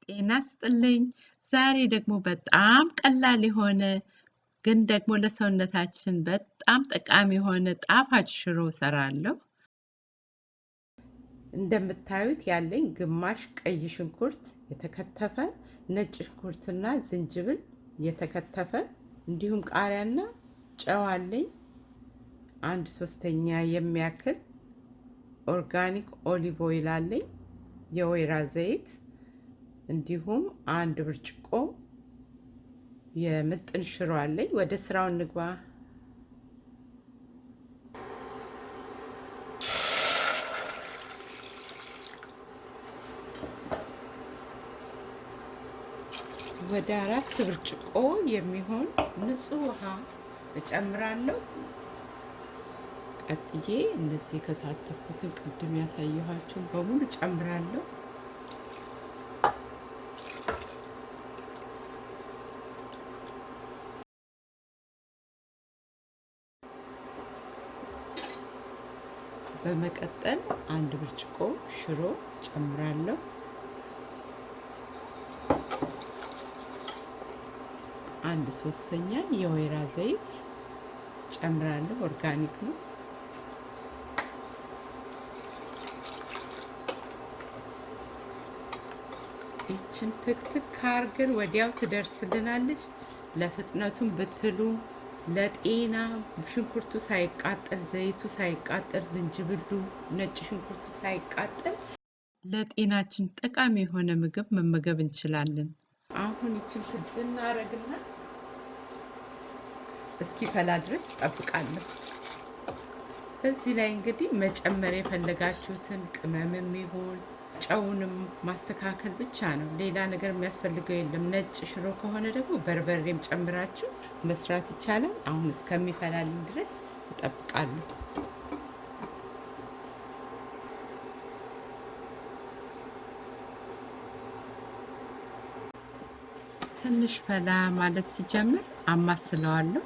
ጤና ይስጥልኝ። ዛሬ ደግሞ በጣም ቀላል የሆነ ግን ደግሞ ለሰውነታችን በጣም ጠቃሚ የሆነ ጣፋጭ ሽሮ እሰራለሁ። እንደምታዩት ያለኝ ግማሽ ቀይ ሽንኩርት የተከተፈ፣ ነጭ ሽንኩርትና ዝንጅብል የተከተፈ እንዲሁም ቃሪያና ጨው አለኝ። 1/3 የሚያክል ኦርጋኒክ ኦሊቭ ኦይል አለኝ። የወይራ ዘይት እንዲሁም 1 ብርጭቆ የምጥን ሽሮ አለኝ። ወደ ስራው እንግባ። ወደ 4 ብርጭቆ የሚሆን ንጹህ ውሃ እጨምራለሁ። ቀጥዬ እነዚህ የከታተፍኩትን ቅድም ያሳየኋችሁን በሙሉ ጨምራለሁ። በመቀጠል 1 ብርጭቆ ሽሮ ጨምራለሁ። አንድ 1/3 የወይራ ዘይት ጨምራለሁ። ኦርጋኒክ ነው። ይችን ትክትክ አድርገን ወዲያው ትደርስልናለች። ለፍጥነቱም ብትሉ ለጤና ሽንኩርቱ ሳይቃጠል፣ ዘይቱ ሳይቃጠል፣ ዝንጅብሉ፣ ነጭ ሽንኩርቱ ሳይቃጠል ለጤናችን ጠቃሚ የሆነ ምግብ መመገብ እንችላለን። አሁን ይችን ፍድ እናረግና እስኪፈላ ድረስ ጠብቃለሁ። በዚህ ላይ እንግዲህ መጨመር የፈለጋችሁትን ቅመምም ይሁን ጨውንም ማስተካከል ብቻ ነው። ሌላ ነገር የሚያስፈልገው የለም። ነጭ ሽሮ ከሆነ ደግሞ በርበሬም ጨምራችሁ መስራት ይቻላል። አሁን እስከሚፈላልኝ ድረስ እጠብቃለሁ። ትንሽ ፈላ ማለት ሲጀምር አማስለዋለሁ።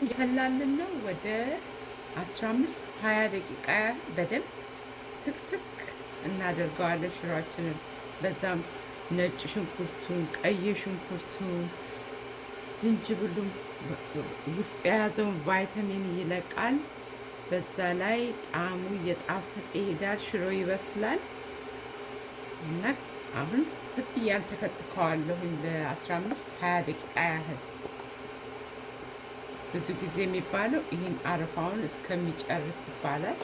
ይፈላልን ነው። ወደ 15-20 ደቂቃ በደንብ ትክትክ እናደርገዋለን ሽሮአችንን። በዛም ነጭ ሽንኩርቱን፣ ቀይ ሽንኩርቱን፣ ዝንጅብሉም ውስጡ የያዘውን ቫይታሚን ይለቃል። በዛ ላይ ጣዕሙ እየጣፈጠ ይሄዳል። ሽሮ ይበስላል እና አሁን ዝም እያንተከትከዋለሁ ለ15-20 ደቂቃ ያህል። ብዙ ጊዜ የሚባለው ይህን አረፋውን እስከሚጨርስ ይባላል።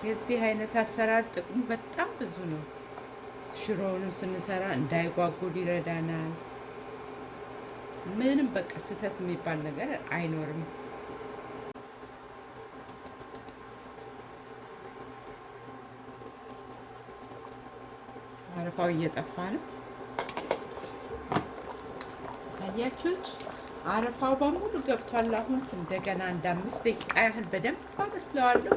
የዚህ አይነት አሰራር ጥቅሙ በጣም ብዙ ነው። ሽሮውንም ስንሰራ እንዳይጓጉል ይረዳናል። ምንም በቃ ስህተት የሚባል ነገር አይኖርም። አረፋው እየጠፋ ነው። ታያችሁት? አረፋው በሙሉ ገብቷል። አሁን እንደገና 5 ደቂቃ ያህል በደንብ አበስለዋለሁ።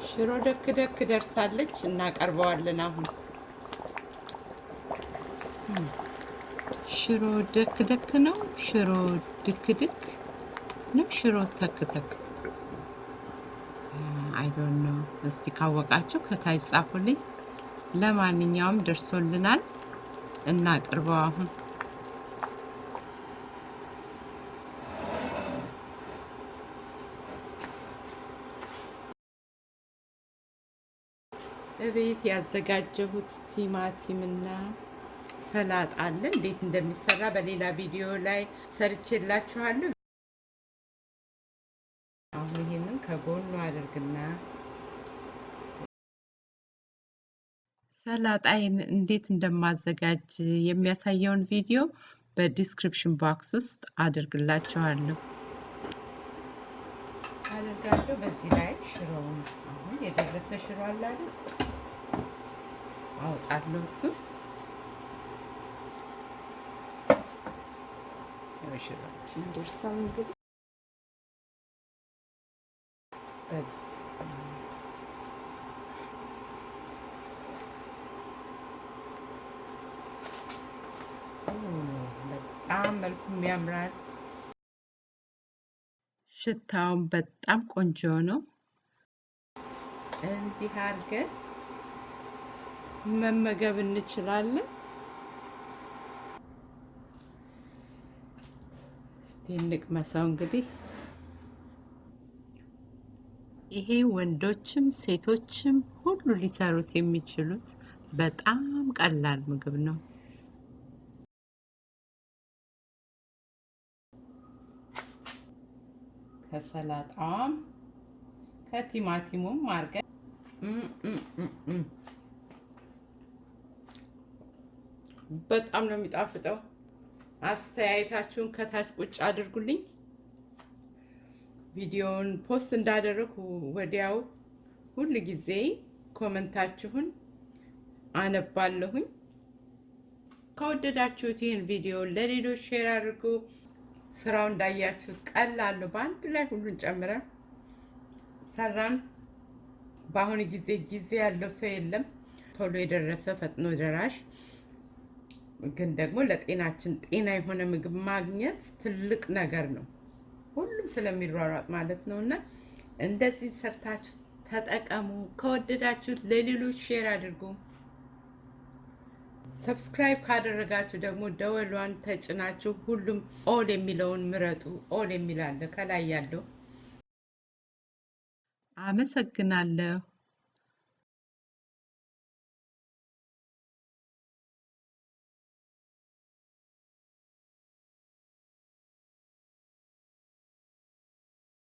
ሽሮ ደክ ደክ ደርሳለች። እናቀርበዋለን። አሁን ሽሮ ደክ ደክ ነው። ሽሮ ድክ ድክ ነው። ሽሮ ተክ ተክ አይ ዶንት ኖ። እስቲ ካወቃችሁ ከታች ጻፉልኝ። ለማንኛውም ደርሶልናል። እናቀርበው አሁን። እቤት ያዘጋጀሁት ቲማቲምና ሰላጣ አለ። እንዴት እንደሚሰራ በሌላ ቪዲዮ ላይ ሰርቼላችኋለሁ። አሁን ይሄንን ከጎኑ አድርግና ሰላጣዬን እንዴት እንደማዘጋጅ የሚያሳየውን ቪዲዮ በዲስክሪፕሽን ቦክስ ውስጥ አድርግላችኋለሁ። በዚህ ላይ ሽሮውን አሁን የደረሰ ሽሮ አለ አይደል? አውጣለሁ እሱ ሽሮችን ደርሰው እንግዲህ በጣም መልኩም ያምራል። ሽታውን በጣም ቆንጆ ነው። እንዲህ አድርገን መመገብ እንችላለን። እስቲ እንቅመሰው እንግዲህ። ይሄ ወንዶችም ሴቶችም ሁሉ ሊሰሩት የሚችሉት በጣም ቀላል ምግብ ነው። ከሰላጣውም ከቲማቲሙም አድርገን በጣም ነው የሚጣፍጠው። አስተያየታችሁን ከታች ቁጭ አድርጉልኝ። ቪዲዮውን ፖስት እንዳደረኩ ወዲያው ሁል ጊዜ ኮመንታችሁን አነባለሁኝ። ከወደዳችሁት ይህን ቪዲዮ ለሌሎች ሼር አድርጉ። ስራው እንዳያችሁት ቀላል ነው። በአንድ ላይ ሁሉን ጨምረን ሰራን። በአሁኑ ጊዜ ያለው ሰው የለም። ቶሎ የደረሰ ፈጥኖ ደራሽ ግን ደግሞ ለጤናችን ጤና የሆነ ምግብ ማግኘት ትልቅ ነገር ነው። ሁሉም ስለሚሯሯጥ ማለት ነውና እንደዚህ ሰርታችሁ ተጠቀሙ። ከወደዳችሁት ለሌሎች ሼር አድርጉ። ሰብስክራይብ ካደረጋችሁ ደግሞ ደወሏን ተጭናችሁ ሁሉም ኦል የሚለውን ምረጡ። ኦል የሚላለ ከላይ ያለው። አመሰግናለሁ።